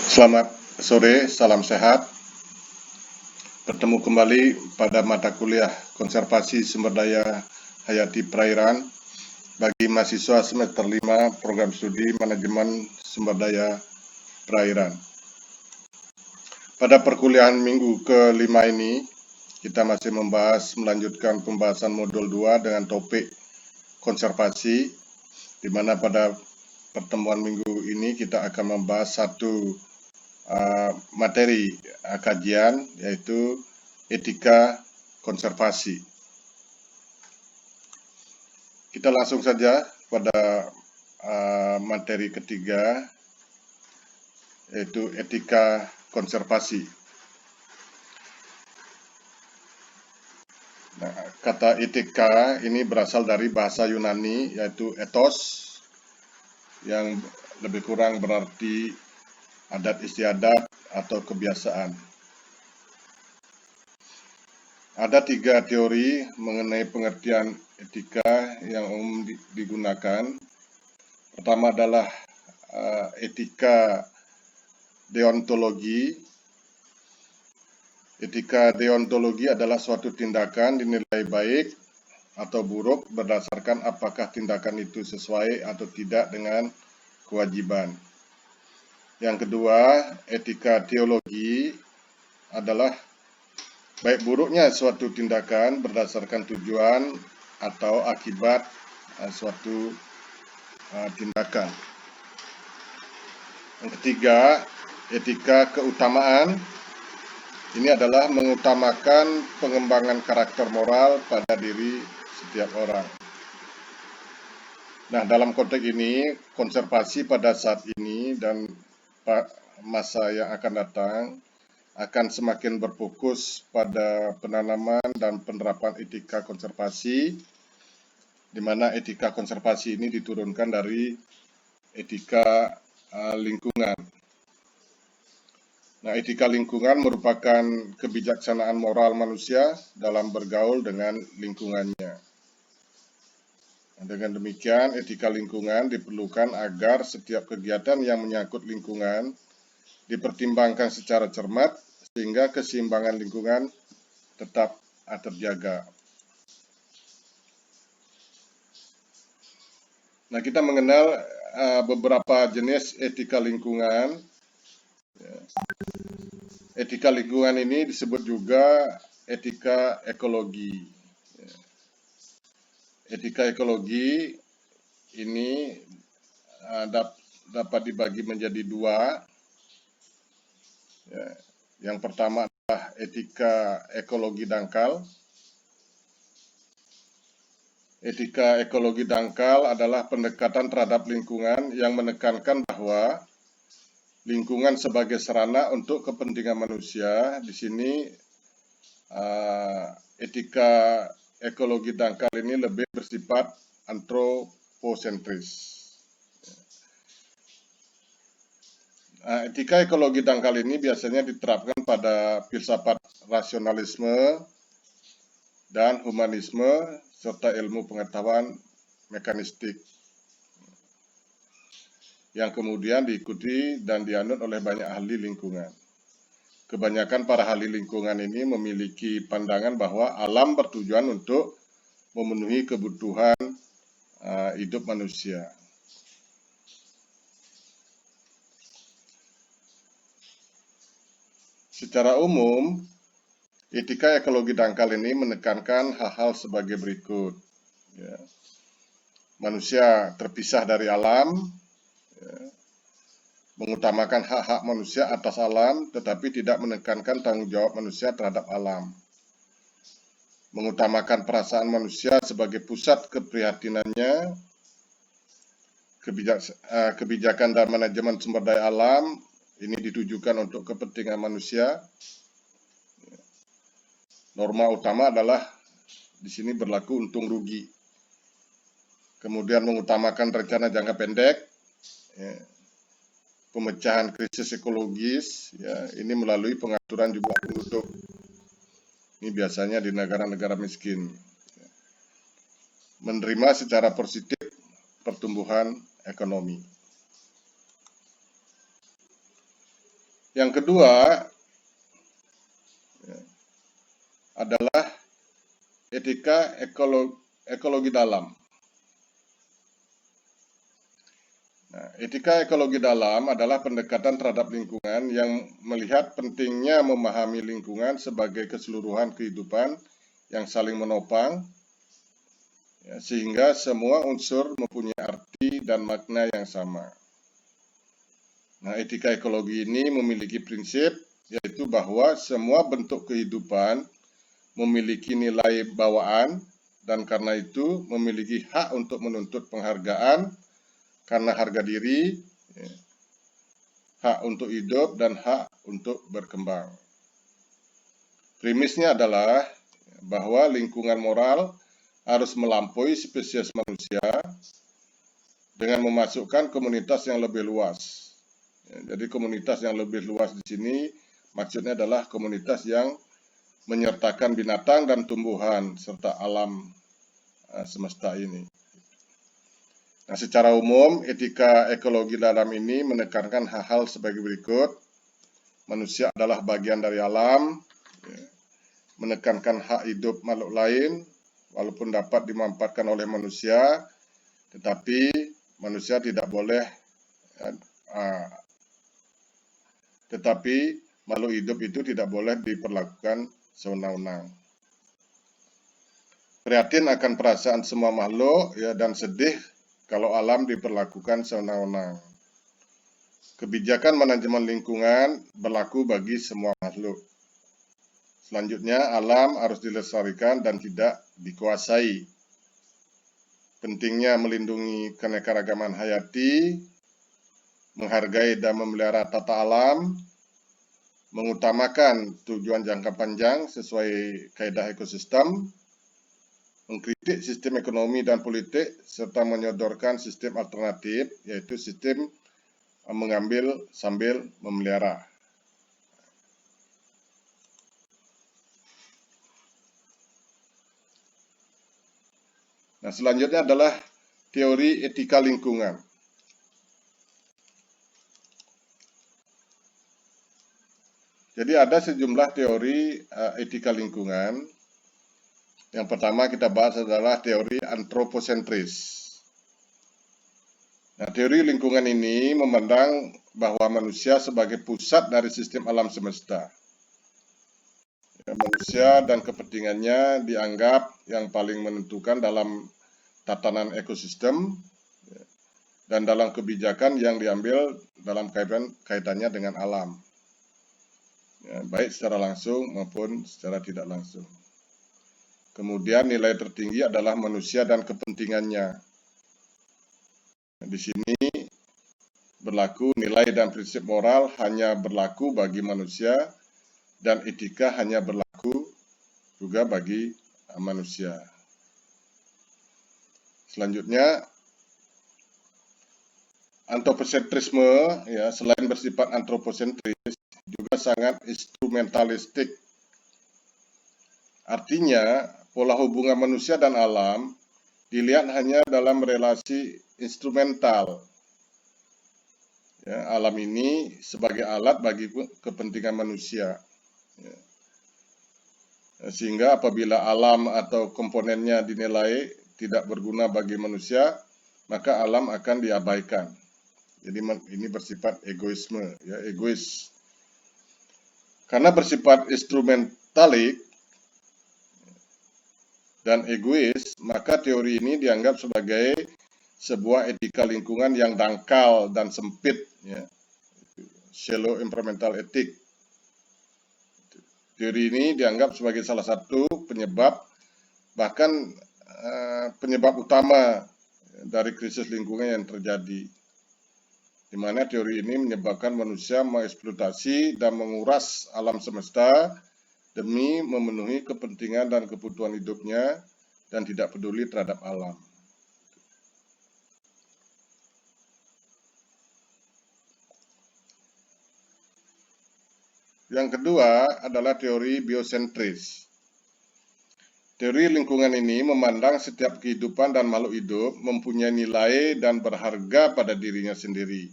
Selamat sore, salam sehat. Bertemu kembali pada mata kuliah Konservasi Sumber Daya Hayati Perairan bagi mahasiswa semester 5 Program Studi Manajemen Sumber Daya Perairan. Pada perkuliahan minggu ke-5 ini, kita masih melanjutkan pembahasan modul 2 dengan topik konservasi, di mana pada pertemuan minggu ini kita akan membahas satu materi kajian, yaitu etika konservasi. Kita langsung saja pada materi ketiga, yaitu etika konservasi. Nah, kata etika ini berasal dari bahasa Yunani, yaitu ethos, yang lebih kurang berarti adat istiadat atau kebiasaan. Ada 3 teori mengenai pengertian etika yang umum digunakan. Pertama adalah etika deontologi. Etika deontologi adalah suatu tindakan dinilai baik atau buruk berdasarkan apakah tindakan itu sesuai atau tidak dengan kewajiban. Yang kedua, etika teologi adalah baik buruknya suatu tindakan berdasarkan tujuan atau akibat suatu tindakan. Yang ketiga, etika keutamaan. Ini adalah mengutamakan pengembangan karakter moral pada diri setiap orang. Nah, dalam konteks ini, konservasi pada saat ini dan masa yang akan datang akan semakin berfokus pada penanaman dan penerapan etika konservasi, di mana etika konservasi ini diturunkan dari etika lingkungan. Nah, etika lingkungan merupakan kebijaksanaan moral manusia dalam bergaul dengan lingkungannya. Dengan demikian, etika lingkungan diperlukan agar setiap kegiatan yang menyangkut lingkungan dipertimbangkan secara cermat sehingga keseimbangan lingkungan tetap terjaga. Nah, kita mengenal beberapa jenis etika lingkungan. Etika lingkungan ini disebut juga etika ekologi. Etika ekologi ini dapat dibagi menjadi 2. Yang pertama adalah etika ekologi dangkal. Etika ekologi dangkal adalah pendekatan terhadap lingkungan yang menekankan bahwa lingkungan sebagai sarana untuk kepentingan manusia. Di sini etika ekologi dangkal ini lebih bersifat antroposentris. Etika ekologi dangkal ini biasanya diterapkan pada filsafat rasionalisme dan humanisme serta ilmu pengetahuan mekanistik, yang kemudian diikuti dan dianut oleh banyak ahli lingkungan. Kebanyakan para ahli lingkungan ini memiliki pandangan bahwa alam bertujuan untuk memenuhi kebutuhan hidup manusia. Secara umum, etika ekologi dangkal ini menekankan hal-hal sebagai berikut. Manusia terpisah dari alam, mengutamakan hak-hak manusia atas alam, tetapi tidak menekankan tanggung jawab manusia terhadap alam. Mengutamakan perasaan manusia sebagai pusat keprihatinannya, kebijakan dan manajemen sumber daya alam ini ditujukan untuk kepentingan manusia. Norma utama adalah di sini berlaku untung rugi. Kemudian mengutamakan rencana jangka pendek, pemecahan krisis ekologis, ini melalui pengaturan jumlah penduduk. Ini biasanya di negara-negara miskin. Menerima secara positif pertumbuhan ekonomi. Yang kedua adalah etika ekologi dalam. Nah, etika ekologi dalam adalah pendekatan terhadap lingkungan yang melihat pentingnya memahami lingkungan sebagai keseluruhan kehidupan yang saling menopang, ya, sehingga semua unsur mempunyai arti dan makna yang sama. Nah, etika ekologi ini memiliki prinsip, yaitu bahwa semua bentuk kehidupan memiliki nilai bawaan dan karena itu memiliki hak untuk menuntut penghargaan karena harga diri, hak untuk hidup, dan hak untuk berkembang. Premisnya adalah bahwa lingkungan moral harus melampaui spesies manusia dengan memasukkan komunitas yang lebih luas. Jadi komunitas yang lebih luas di sini maksudnya adalah komunitas yang menyertakan binatang dan tumbuhan serta alam semesta ini. Nah, secara umum, etika ekologi dalam ini menekankan hal-hal sebagai berikut. Manusia adalah bagian dari alam, menekankan hak hidup makhluk lain, walaupun dapat dimanfaatkan oleh manusia, tetapi manusia tidak boleh, tetapi makhluk hidup itu tidak boleh diperlakukan sewenang-wenang. Prihatin akan perasaan semua makhluk, ya, dan sedih kalau alam diperlakukan sewenang-wenang. Kebijakan manajemen lingkungan berlaku bagi semua makhluk. Selanjutnya, alam harus dilestarikan dan tidak dikuasai. Pentingnya melindungi keanekaragaman hayati, menghargai dan memelihara tata alam, mengutamakan tujuan jangka panjang sesuai kaidah ekosistem, mengkritik sistem ekonomi dan politik, serta menyodorkan sistem alternatif, yaitu sistem mengambil sambil memelihara. Nah, selanjutnya adalah teori etika lingkungan. Jadi ada sejumlah teori etika lingkungan. Yang pertama kita bahas adalah teori antroposentris. Nah, teori lingkungan ini memandang bahwa manusia sebagai pusat dari sistem alam semesta. Ya, manusia dan kepentingannya dianggap yang paling menentukan dalam tatanan ekosistem dan dalam kebijakan yang diambil dalam kaitannya dengan alam. Ya, baik secara langsung maupun secara tidak langsung. Kemudian nilai tertinggi adalah manusia dan kepentingannya. Di sini berlaku nilai dan prinsip moral hanya berlaku bagi manusia dan etika hanya berlaku juga bagi manusia. Selanjutnya, antroposentrisme, ya, selain bersifat antroposentris juga sangat instrumentalistik. Artinya, pola hubungan manusia dan alam dilihat hanya dalam relasi instrumental. Ya, alam ini sebagai alat bagi kepentingan manusia. Ya. Sehingga apabila alam atau komponennya dinilai tidak berguna bagi manusia, maka alam akan diabaikan. Jadi ini bersifat egoisme, ya, egois. Karena bersifat instrumentalik dan egois, maka teori ini dianggap sebagai sebuah etika lingkungan yang dangkal dan sempit, ya. Shallow environmental ethic. Teori ini dianggap sebagai salah satu penyebab, bahkan penyebab utama dari krisis lingkungan yang terjadi, di mana teori ini menyebabkan manusia mengeksploitasi dan menguras alam semesta demi memenuhi kepentingan dan kebutuhan hidupnya dan tidak peduli terhadap alam. Yang kedua adalah teori biosentris. Teori lingkungan ini memandang setiap kehidupan dan makhluk hidup mempunyai nilai dan berharga pada dirinya sendiri.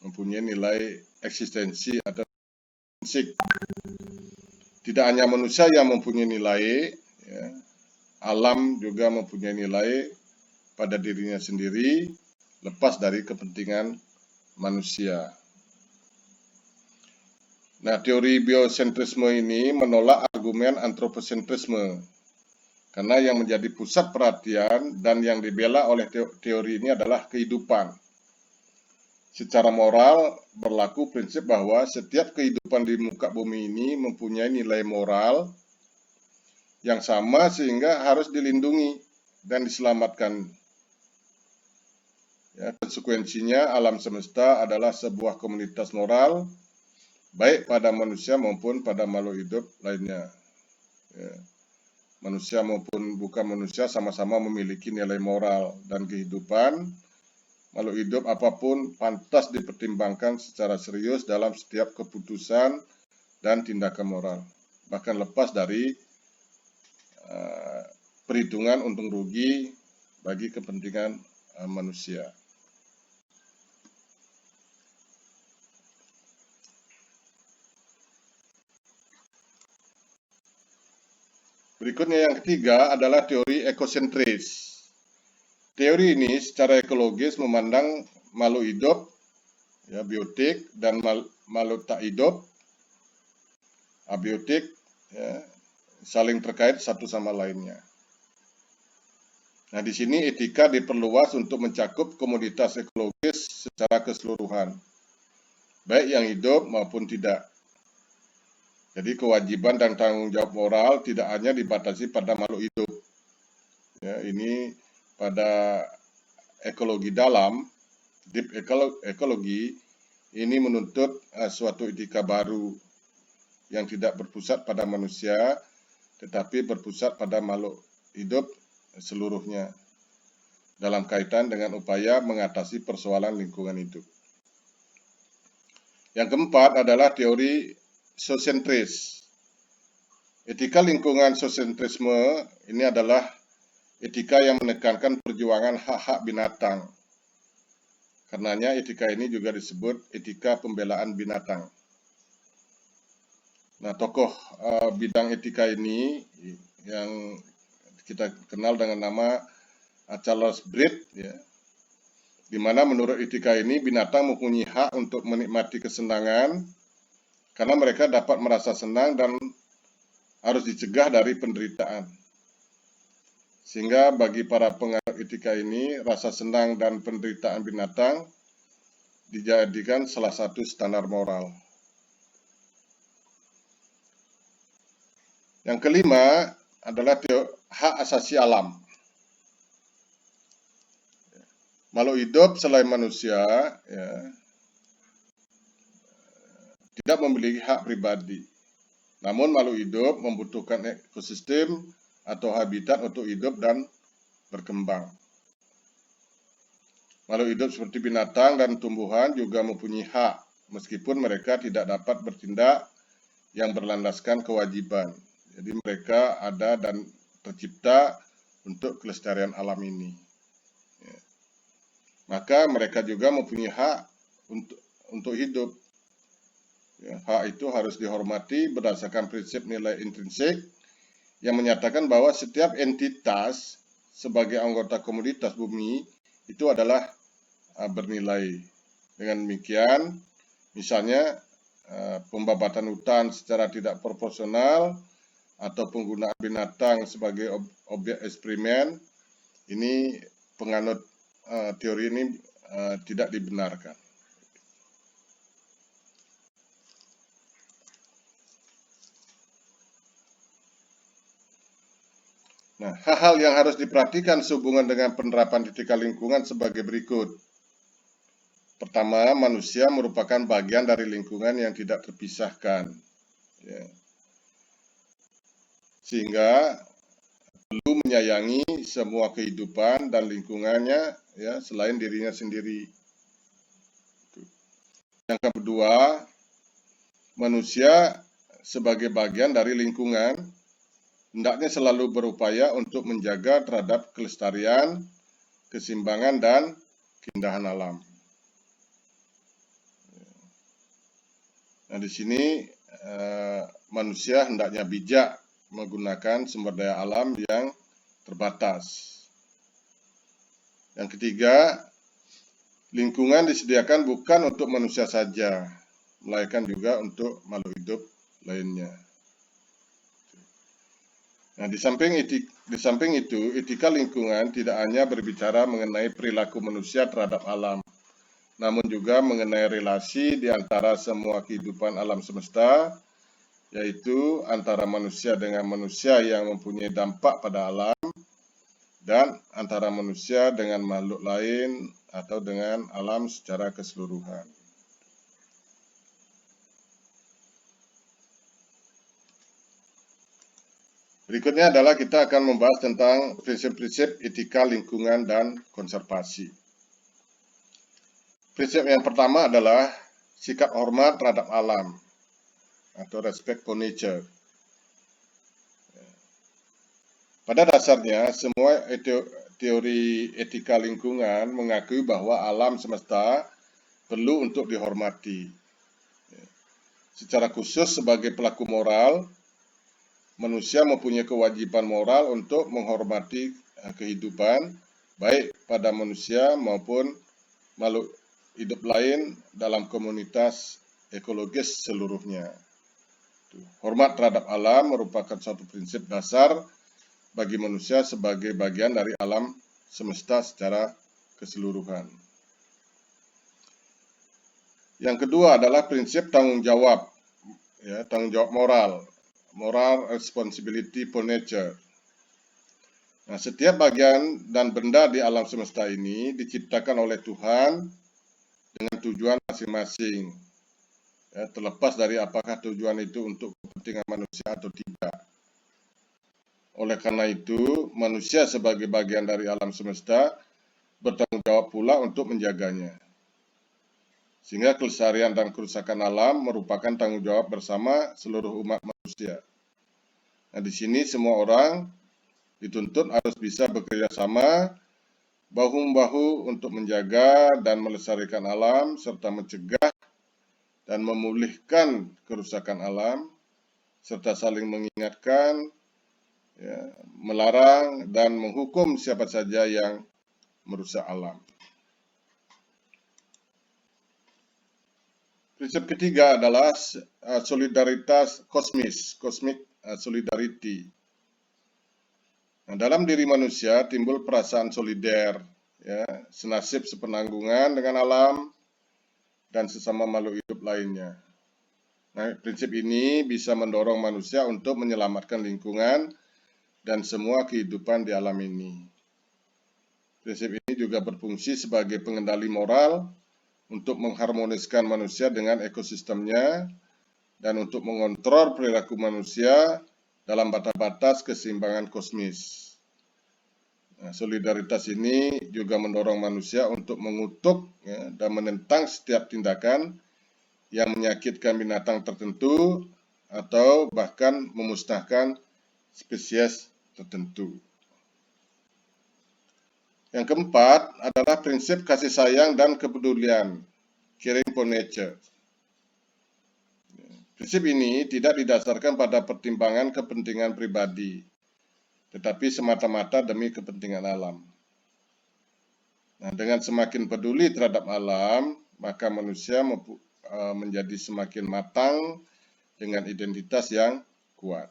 Mempunyai nilai eksistensi atau intrinsik. Tidak hanya manusia yang mempunyai nilai, ya, alam juga mempunyai nilai pada dirinya sendiri, lepas dari kepentingan manusia. Nah, teori biosentrisme ini menolak argumen antroposentrisme, karena yang menjadi pusat perhatian dan yang dibela oleh teori ini adalah kehidupan. Secara moral, berlaku prinsip bahwa setiap kehidupan di muka bumi ini mempunyai nilai moral yang sama sehingga harus dilindungi dan diselamatkan. Ya, konsekuensinya, alam semesta adalah sebuah komunitas moral, baik pada manusia maupun pada makhluk hidup lainnya. Ya. Manusia maupun bukan manusia sama-sama memiliki nilai moral dan kehidupan. Makhluk hidup apapun pantas dipertimbangkan secara serius dalam setiap keputusan dan tindakan moral, bahkan lepas dari perhitungan untung rugi bagi kepentingan manusia. Berikutnya yang ketiga adalah teori ekosentris. Teori ini secara ekologis memandang makhluk hidup, ya, biotik, dan makhluk tak hidup, abiotik, ya, saling terkait satu sama lainnya. Nah, di sini etika diperluas untuk mencakup komoditas ekologis secara keseluruhan, baik yang hidup maupun tidak. Jadi kewajiban dan tanggung jawab moral tidak hanya dibatasi pada makhluk hidup. Ya, ini pada ekologi dalam, deep ekologi, ini menuntut suatu etika baru yang tidak berpusat pada manusia, tetapi berpusat pada makhluk hidup seluruhnya dalam kaitan dengan upaya mengatasi persoalan lingkungan hidup. Yang keempat adalah teori sosientris. Etika lingkungan sosientrisme ini adalah etika yang menekankan perjuangan hak-hak binatang. Karenanya etika ini juga disebut etika pembelaan binatang. Nah, tokoh bidang etika ini yang kita kenal dengan nama Charles Britt, ya, di mana menurut etika ini binatang mempunyai hak untuk menikmati kesenangan karena mereka dapat merasa senang dan harus dicegah dari penderitaan. Sehingga bagi para penganut etika ini, rasa senang dan penderitaan binatang dijadikan salah satu standar moral. Yang kelima adalah hak asasi alam. Makhluk hidup selain manusia, ya, tidak memiliki hak pribadi. Namun makhluk hidup membutuhkan ekosistem atau habitat untuk hidup dan berkembang. Makhluk hidup seperti binatang dan tumbuhan juga mempunyai hak, meskipun mereka tidak dapat bertindak yang berlandaskan kewajiban. Jadi mereka ada dan tercipta untuk kelestarian alam ini. Ya. Maka mereka juga mempunyai hak untuk hidup. Ya, hak itu harus dihormati berdasarkan prinsip nilai intrinsik yang menyatakan bahwa setiap entitas sebagai anggota komunitas bumi itu adalah bernilai. Dengan demikian, misalnya pembabatan hutan secara tidak proporsional atau penggunaan binatang sebagai objek eksperimen, ini penganut teori ini tidak dibenarkan. Nah, hal-hal yang harus diperhatikan sehubungan dengan penerapan etika lingkungan sebagai berikut. Pertama, manusia merupakan bagian dari lingkungan yang tidak terpisahkan. Ya. Sehingga perlu menyayangi semua kehidupan dan lingkungannya, ya, selain dirinya sendiri. Yang kedua, manusia sebagai bagian dari lingkungan hendaknya selalu berupaya untuk menjaga terhadap kelestarian, keseimbangan, dan keindahan alam. Nah, di sini manusia hendaknya bijak menggunakan sumber daya alam yang terbatas. Yang ketiga, lingkungan disediakan bukan untuk manusia saja, melainkan juga untuk makhluk hidup lainnya. Nah, di samping itu, etika lingkungan tidak hanya berbicara mengenai perilaku manusia terhadap alam, namun juga mengenai relasi di antara semua kehidupan alam semesta, yaitu antara manusia dengan manusia yang mempunyai dampak pada alam, dan antara manusia dengan makhluk lain atau dengan alam secara keseluruhan. Berikutnya adalah kita akan membahas tentang prinsip-prinsip etika lingkungan dan konservasi. Prinsip yang pertama adalah sikap hormat terhadap alam atau respect for nature. Pada dasarnya, semua teori etika lingkungan mengakui bahwa alam semesta perlu untuk dihormati. Secara khusus sebagai pelaku moral, manusia mempunyai kewajiban moral untuk menghormati kehidupan, baik pada manusia maupun makhluk hidup lain dalam komunitas ekologis seluruhnya. Hormat terhadap alam merupakan suatu prinsip dasar bagi manusia sebagai bagian dari alam semesta secara keseluruhan. Yang kedua adalah prinsip tanggung jawab, tanggung jawab moral responsibility for nature. Nah, setiap bagian dan benda di alam semesta ini diciptakan oleh Tuhan dengan tujuan masing-masing, terlepas dari apakah tujuan itu untuk kepentingan manusia atau tidak. Oleh karena itu, manusia sebagai bagian dari alam semesta bertanggung jawab pula untuk menjaganya. Sehingga kelestarian dan kerusakan alam merupakan tanggung jawab bersama seluruh umat manusia. Nah, di sini semua orang dituntut harus bisa bekerja sama bahu-membahu untuk menjaga dan melestarikan alam serta mencegah dan memulihkan kerusakan alam serta saling mengingatkan, melarang dan menghukum siapa saja yang merusak alam. Prinsip ketiga adalah solidaritas kosmis, cosmic solidarity. Nah, dalam diri manusia timbul perasaan solider, senasib sepenanggungan dengan alam dan sesama makhluk hidup lainnya. Nah, prinsip ini bisa mendorong manusia untuk menyelamatkan lingkungan dan semua kehidupan di alam ini. Prinsip ini juga berfungsi sebagai pengendali moral untuk mengharmoniskan manusia dengan ekosistemnya dan untuk mengontrol perilaku manusia dalam batas-batas keseimbangan kosmis. Nah, solidaritas ini juga mendorong manusia untuk mengutuk dan menentang setiap tindakan yang menyakitkan binatang tertentu atau bahkan memusnahkan spesies tertentu. Yang keempat adalah prinsip kasih sayang dan kepedulian, caring for nature. Prinsip ini tidak didasarkan pada pertimbangan kepentingan pribadi, tetapi semata-mata demi kepentingan alam. Nah, dengan semakin peduli terhadap alam, maka manusia menjadi semakin matang dengan identitas yang kuat.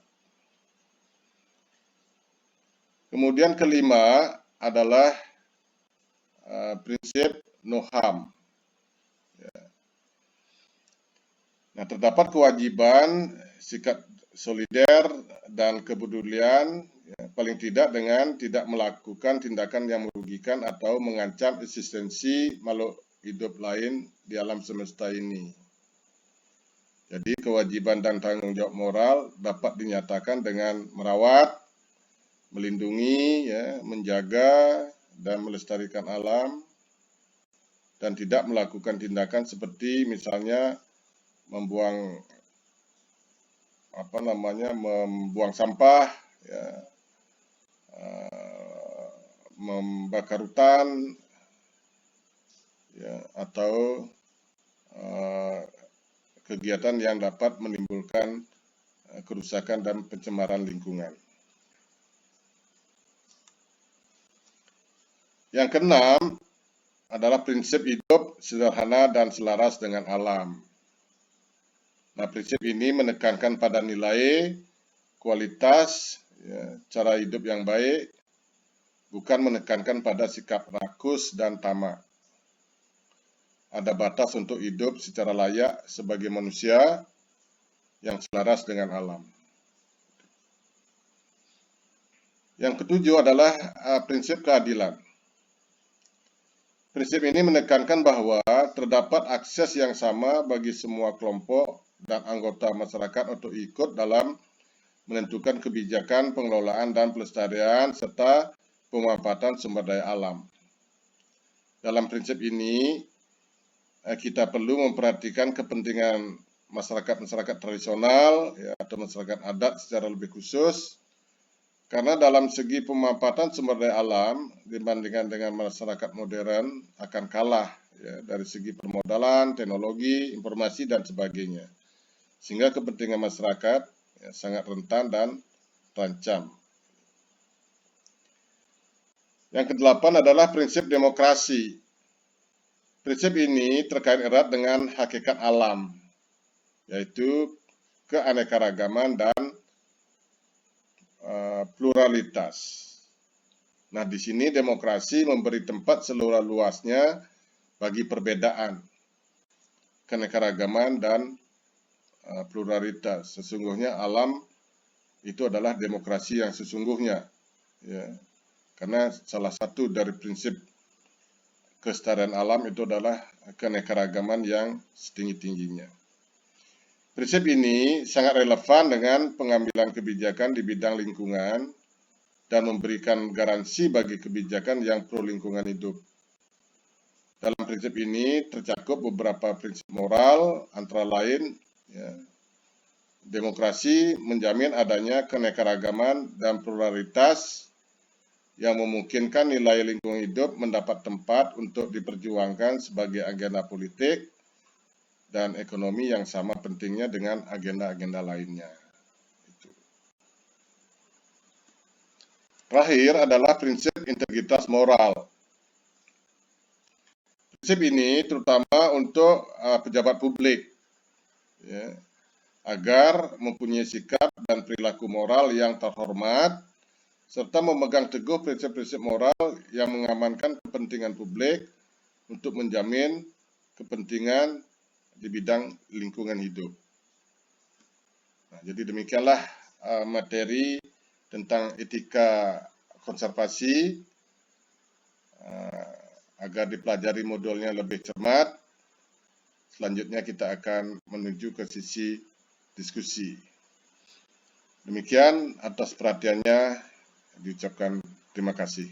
Kemudian kelima adalah prinsip no harm. Nah, terdapat kewajiban sikap solider dan kepedulian, paling tidak dengan tidak melakukan tindakan yang merugikan atau mengancam eksistensi makhluk hidup lain di alam semesta ini. Jadi kewajiban dan tanggung jawab moral dapat dinyatakan dengan merawat, melindungi, menjaga, dan melestarikan alam, dan tidak melakukan tindakan seperti misalnya membuang sampah, membakar hutan, atau kegiatan yang dapat menimbulkan kerusakan dan pencemaran lingkungan. Yang keenam adalah prinsip hidup sederhana dan selaras dengan alam. Nah, prinsip ini menekankan pada nilai, kualitas, cara hidup yang baik, bukan menekankan pada sikap rakus dan tamak. Ada batas untuk hidup secara layak sebagai manusia yang selaras dengan alam. Yang ketujuh adalah prinsip keadilan. Prinsip ini menekankan bahwa terdapat akses yang sama bagi semua kelompok dan anggota masyarakat untuk ikut dalam menentukan kebijakan pengelolaan dan pelestarian serta pemanfaatan sumber daya alam. Dalam prinsip ini, kita perlu memperhatikan kepentingan masyarakat tradisional atau masyarakat adat secara lebih khusus, karena dalam segi pemanfaatan sumber daya alam dibandingkan dengan masyarakat modern akan kalah dari segi permodalan, teknologi, informasi, dan sebagainya. Sehingga kepentingan masyarakat sangat rentan dan terancam. Yang kedelapan adalah prinsip demokrasi. Prinsip ini terkait erat dengan hakikat alam, yaitu keanekaragaman dan pluralitas. Nah, di sini demokrasi memberi tempat seluas-luasnya bagi perbedaan, keanekaragaman dan pluralitas. Sesungguhnya alam itu adalah demokrasi yang sesungguhnya, karena salah satu dari prinsip kelestarian alam itu adalah keanekaragaman yang setinggi-tingginya. Prinsip ini sangat relevan dengan pengambilan kebijakan di bidang lingkungan dan memberikan garansi bagi kebijakan yang pro lingkungan hidup. Dalam prinsip ini tercakup beberapa prinsip moral, antara lain demokrasi menjamin adanya keanekaragaman dan pluralitas yang memungkinkan nilai lingkungan hidup mendapat tempat untuk diperjuangkan sebagai agenda politik dan ekonomi yang sama pentingnya dengan agenda-agenda lainnya. Terakhir adalah prinsip integritas moral. Prinsip ini terutama untuk pejabat publik, agar mempunyai sikap dan perilaku moral yang terhormat, serta memegang teguh prinsip-prinsip moral yang mengamankan kepentingan publik untuk menjamin kepentingan di bidang lingkungan hidup. Nah, jadi demikianlah materi tentang etika konservasi agar dipelajari modulnya lebih cermat. Selanjutnya kita akan menuju ke sisi diskusi. Demikian, atas perhatiannya diucapkan terima kasih.